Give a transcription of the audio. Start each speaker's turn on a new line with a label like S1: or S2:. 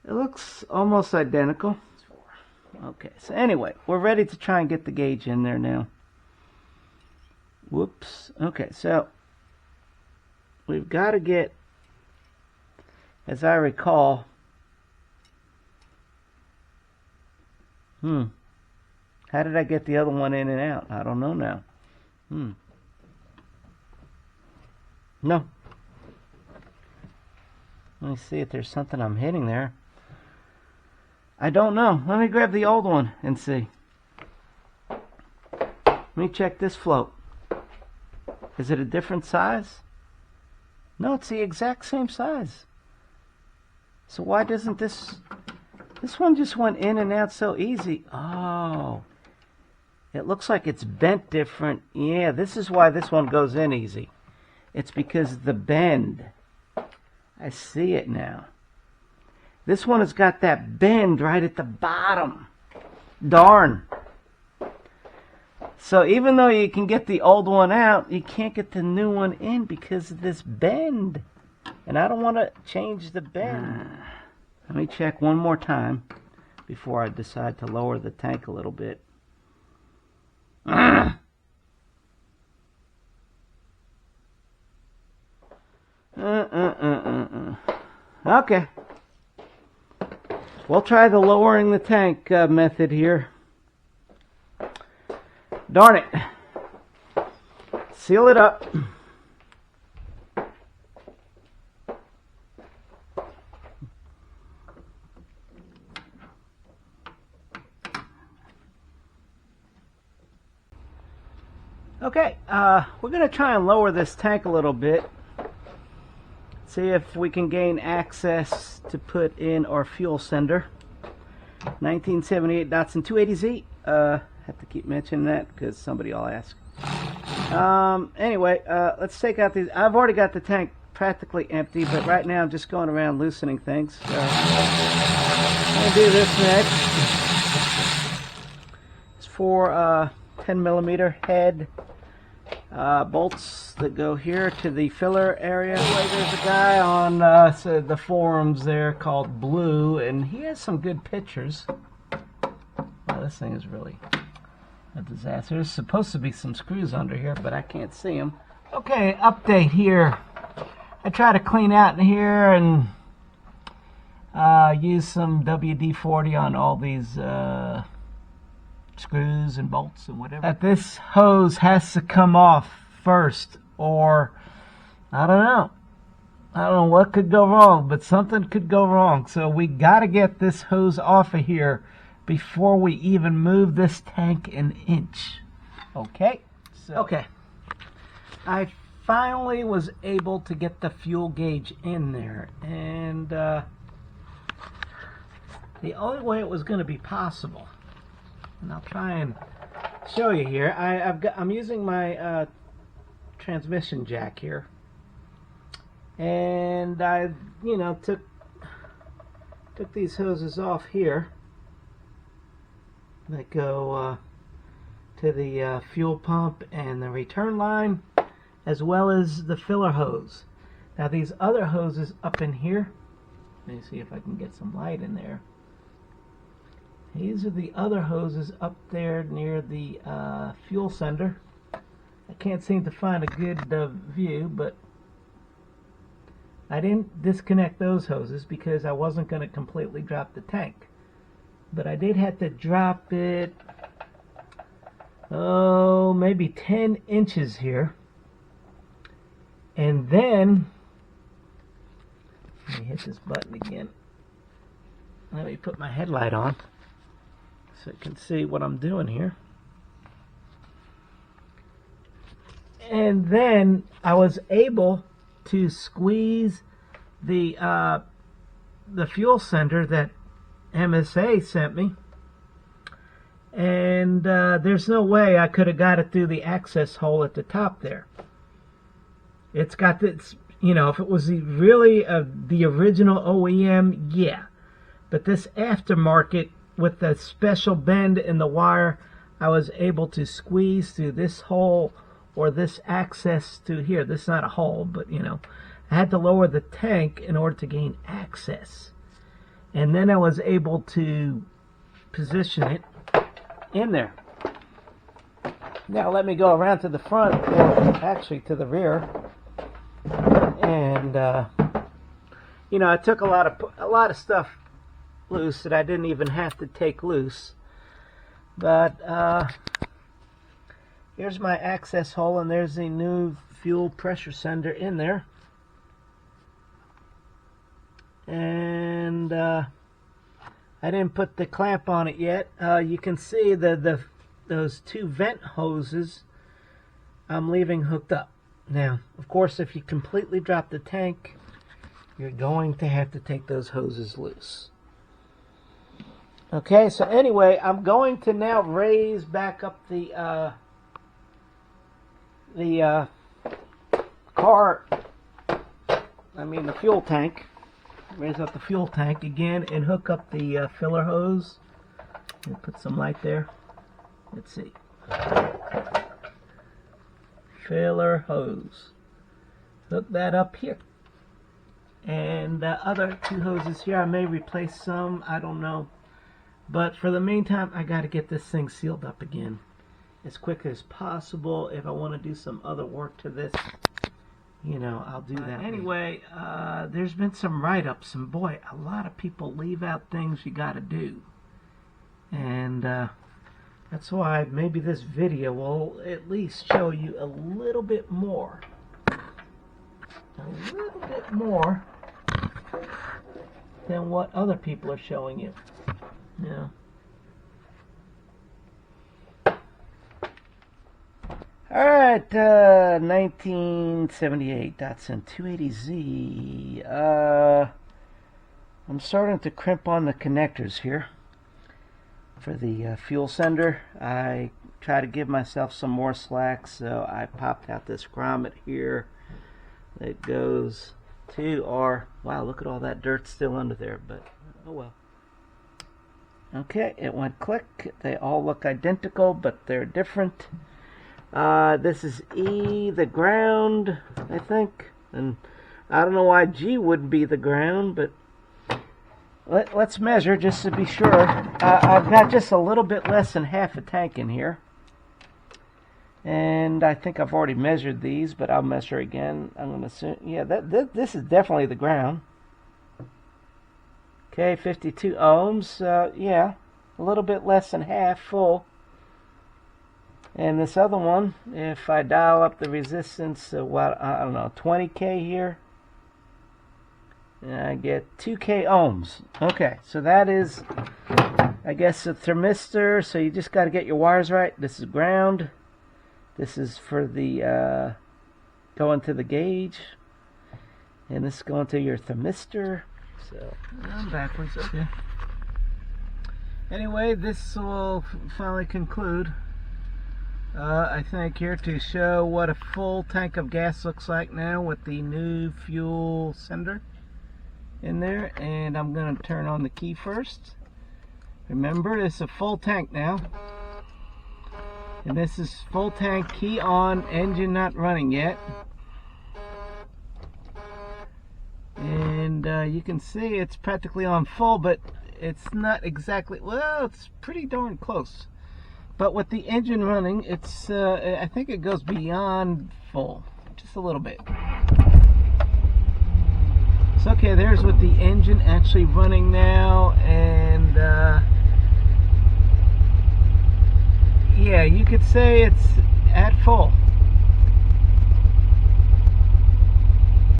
S1: It looks almost identical. Okay, so anyway, we're ready to try and get the gauge in there now. Whoops. Okay, so we've got to get, as I recall, how did I get the other one in and out? I don't know now. No. Let me see if there's something I'm hitting there. I don't know. Let me grab the old one and see. Let me check this float. Is it a different size? No, it's the exact same size. So why doesn't this one just went in and out so easy? Oh, it looks like it's bent different. Yeah, this is why this one goes in easy. It's because of the bend. I see it now. This one has got that bend right at the bottom. Darn. So even though you can get the old one out, you can't get the new one in because of this bend. And I don't want to change the bend. Let me check one more time before I decide to lower the tank a little bit. Okay. We'll try the lowering the tank method here. Darn it. Seal it up. Okay, we're going to try and lower this tank a little bit. See if we can gain access to put in our fuel sender. 1978 Datsun 280Z. Have to keep mentioning that because somebody will ask. Anyway, let's take out these. I've already got the tank practically empty, but right now I'm just going around loosening things. I'm going to do this next. It's for 10 millimeter head bolts that go here to the filler area. There's a guy on the forums there called Blue, and he has some good pictures. Well, this thing is really a disaster. There's supposed to be some screws under here, but I can't see them. Okay, update here. I try to clean out in here and use some WD-40 on all these screws and bolts and whatever. That this hose has to come off first, or I don't know what could go wrong, but something could go wrong. So we got to get this hose off of here before we even move this tank an inch. Okay, okay, I finally was able to get the fuel gauge in there, and the only way it was going to be possible, and I'll try and show you here. I'm using my transmission jack here, and I took these hoses off here that go to the fuel pump and the return line, as well as the filler hose. Now these other hoses up in here, let me see if I can get some light in there. These are the other hoses up there near the fuel sender. I can't seem to find a good view, but I didn't disconnect those hoses because I wasn't going to completely drop the tank. But I did have to drop it, maybe 10 inches here. And then, let me hit this button again. Let me put my headlight on so you can see what I'm doing here. And then I was able to squeeze the fuel sender that MSA sent me, and there's no way I could have got it through the access hole at the top there. It's got this, if it was really the original OEM, yeah, but this aftermarket with the special bend in the wire, I was able to squeeze through this hole or this access to here. This is not a hole, but I had to lower the tank in order to gain access. And then I was able to position it in there. Now let me go around to the front, or actually to the rear, and you know, I took a lot of stuff loose that I didn't even have to take loose. But here's my access hole, and there's the new fuel pressure sender in there. And I didn't put the clamp on it yet. You can see those two vent hoses I'm leaving hooked up. Now, of course, if you completely drop the tank, you're going to have to take those hoses loose. Okay, so anyway, I'm going to now raise back up the fuel tank. Raise up the fuel tank again and hook up the filler hose. And put some light there. Let's see. Filler hose. Hook that up here. And the other two hoses here, I may replace some, I don't know. But for the meantime, I got to get this thing sealed up again as quick as possible. If I want to do some other work to this, you know, I'll do that. Anyway, there's been some write-ups, and boy, a lot of people leave out things you got to do. And that's why maybe this video will at least show you a little bit more. A little bit more than what other people are showing you. Yeah. Alright, 1978 Datsun 280Z. I'm starting to crimp on the connectors here for the fuel sender. I try to give myself some more slack, so I popped out this grommet here that goes to our... Wow, look at all that dirt still under there, but oh well. Okay, it went click. They all look identical, but they're different. This is E, the ground, I think. And I don't know why G wouldn't be the ground, but let's measure just to be sure. I've got just a little bit less than half a tank in here. And I think I've already measured these, but I'll measure again. I'm going to assume, yeah, this is definitely the ground. Okay, 52 ohms, yeah, a little bit less than half full. And this other one, if I dial up the resistance, what, I don't know, 20K here, and I get 2K ohms. Okay, so that is, I guess, a thermistor, so you just got to get your wires right. This is ground. This is for the, going to the gauge. And this is going to your thermistor. So, I'm backwards, okay. Anyway, this will finally conclude, I think, here to show what a full tank of gas looks like now with the new fuel sender in there. And I'm going to turn on the key first. Remember, it's a full tank now. And this is full tank, key on, engine not running yet. And you can see it's practically on full, but it's not exactly, well, it's pretty darn close. But with the engine running, it's I think it goes beyond full, just a little bit. So okay, there's with the engine actually running now, and yeah, you could say it's at full.